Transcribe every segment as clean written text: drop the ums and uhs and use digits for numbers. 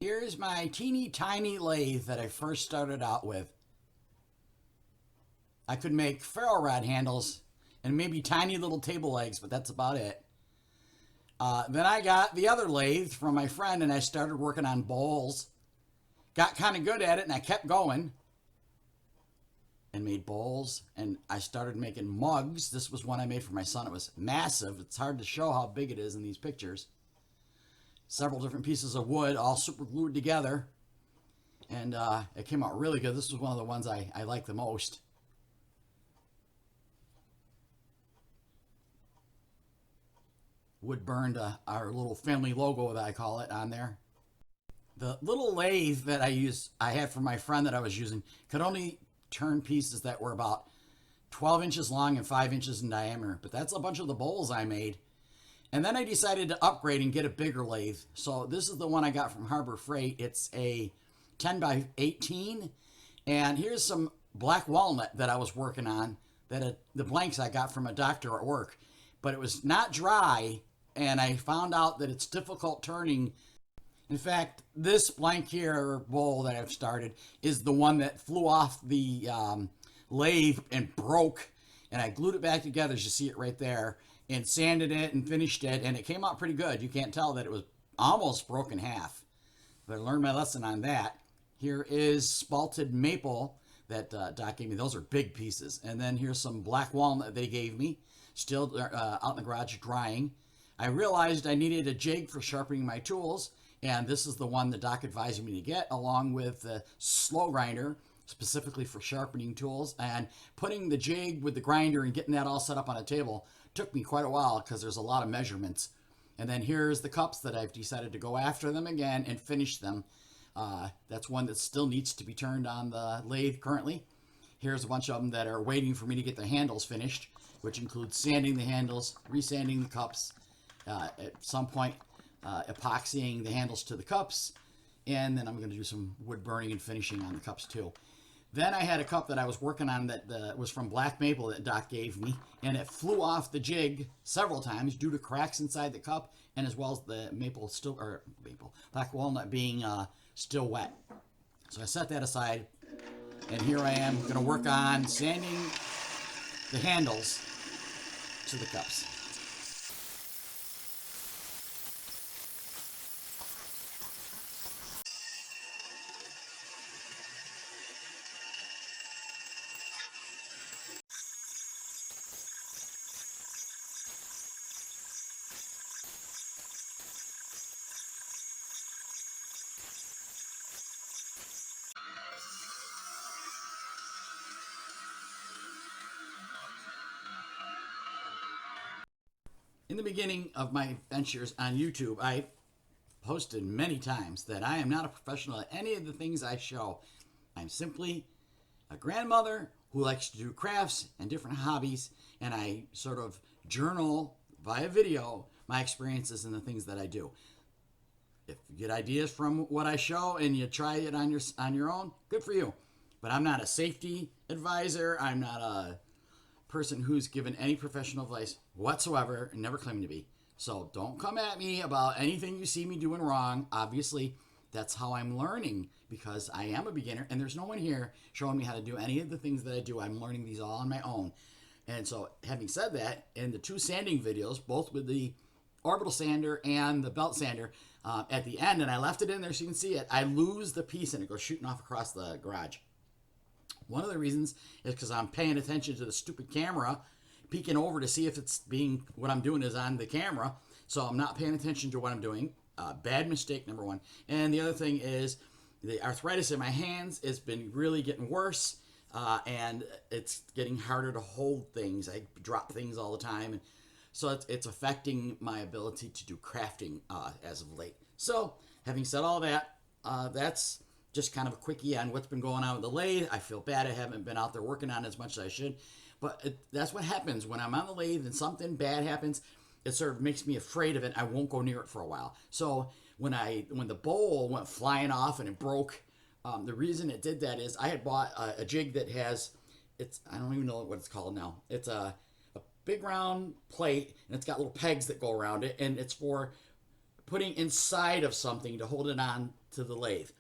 Here's my teeny tiny lathe that I first started out with. I could make ferro rod handles and maybe tiny little table legs, but that's about it. Then I got the other lathe from my friend and I started working on bowls. Got kind of good at it and I kept going and made bowls, and I started making mugs. This was one I made for my son. It was massive. It's hard to show how big it is in these pictures. Several different pieces of wood all super glued together, and it came out really good. This was one of the ones I like the most. Wood burned our little family logo that I call it on there. The little lathe that I had for my friend that I was using could only turn pieces that were about 12 inches long and 5 inches in diameter, but that's a bunch of the bowls I made. And then I decided to upgrade and get a bigger lathe. So this is the one I got from Harbor Freight. It's a 10 by 18, and here's some black walnut that I was working on, that the blanks I got from a doctor at work, but it was not dry, and I found out that it's difficult turning. In fact, this blank here bowl that I've started is the one that flew off the lathe and broke, and I glued it back together, as you see it right there, and sanded it and finished it, and it came out pretty good. You can't tell that it was almost broke in half, but I learned my lesson on that. Here is spalted maple that Doc gave me. Those are big pieces. And then here's some black walnut they gave me, still out in the garage drying. I realized I needed a jig for sharpening my tools, and this is the one that Doc advised me to get, along with the slow grinder, specifically for sharpening tools. And putting the jig with the grinder and getting that all set up on a table took me quite a while because there's a lot of measurements. And then here's the cups that I've decided to go after them again and finish them. That's one that still needs to be turned on the lathe currently. Here's a bunch of them that are waiting for me to get the handles finished, which includes sanding the handles, resanding the cups, at some point epoxying the handles to the cups, and then I'm going to do some wood burning and finishing on the cups too. Then I had a cup that I was working on that was from black maple that Doc gave me, and it flew off the jig several times due to cracks inside the cup, and as well as the black walnut being still wet. So I set that aside, and here I am going to work on sanding the handles to the cups. In the beginning of my ventures on YouTube, I posted many times that I am not a professional at any of the things I show. I'm simply a grandmother who likes to do crafts and different hobbies, and I sort of journal via video my experiences and the things that I do. If you get ideas from what I show and you try it on your own, good for you. But I'm not a safety advisor. I'm not a person who's given any professional advice whatsoever, and never claimed to be. So don't come at me about anything you see me doing wrong. Obviously, that's how I'm learning, because I am a beginner and there's no one here showing me how to do any of the things that I do. I'm learning these all on my own. And so, having said that, in the two sanding videos, both with the orbital sander and the belt sander, at the end, and I left it in there so you can see it, I lose the piece and it goes shooting off across the garage. One of the reasons is because I'm paying attention to the stupid camera, peeking over to see if what I'm doing is on the camera. So I'm not paying attention to what I'm doing. Bad mistake, number one. And the other thing is the arthritis in my hands has been really getting worse, and it's getting harder to hold things. I drop things all the time, and so it's affecting my ability to do crafting as of late. So having said all that, that's just kind of a quickie on what's been going on with the lathe. I feel bad I haven't been out there working on it as much as I should, but that's what happens when I'm on the lathe and something bad happens. It sort of makes me afraid of it. I won't go near it for a while. So when the bowl went flying off and it broke, the reason it did that is I had bought a jig that has, I don't even know what it's called now. It's a big round plate, and it's got little pegs that go around it, and it's for putting inside of something to hold it on to the lathe.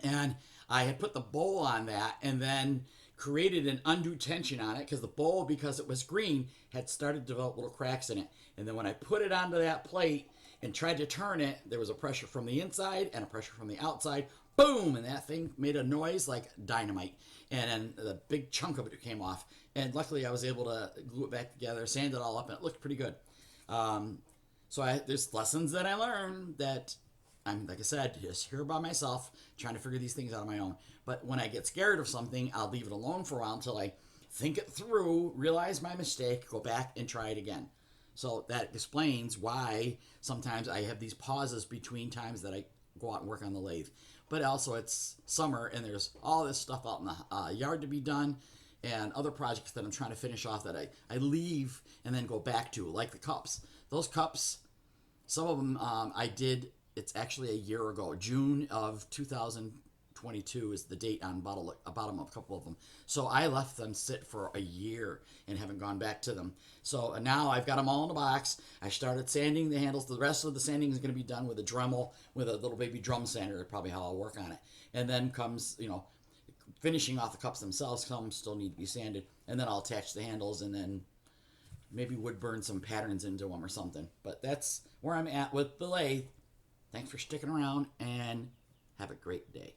And I had put the bowl on that and then created an undue tension on it because the bowl, because it was green, had started to develop little cracks in it. And then when I put it onto that plate and tried to turn it, there was a pressure from the inside and a pressure from the outside. Boom! And that thing made a noise like dynamite. And then the big chunk of it came off. And luckily I was able to glue it back together, sand it all up, and it looked pretty good. There's lessons that I learned that I'm, like I said, just here by myself, trying to figure these things out on my own. But when I get scared of something, I'll leave it alone for a while until I think it through, realize my mistake, go back and try it again. So that explains why sometimes I have these pauses between times that I go out and work on the lathe. But also it's summer and there's all this stuff out in the yard to be done and other projects that I'm trying to finish off that I leave and then go back to, like the cups. Those cups, some of them I did, it's actually a year ago. June of 2022 is the date on bottom of a couple of them. So I left them sit for a year and haven't gone back to them. So now I've got them all in a box. I started sanding the handles. The rest of the sanding is going to be done with a Dremel, with a little baby drum sander, probably how I'll work on it. And then comes, finishing off the cups themselves. Some still need to be sanded. And then I'll attach the handles and then maybe wood burn some patterns into them or something. But that's where I'm at with the lathe. Thanks for sticking around and have a great day.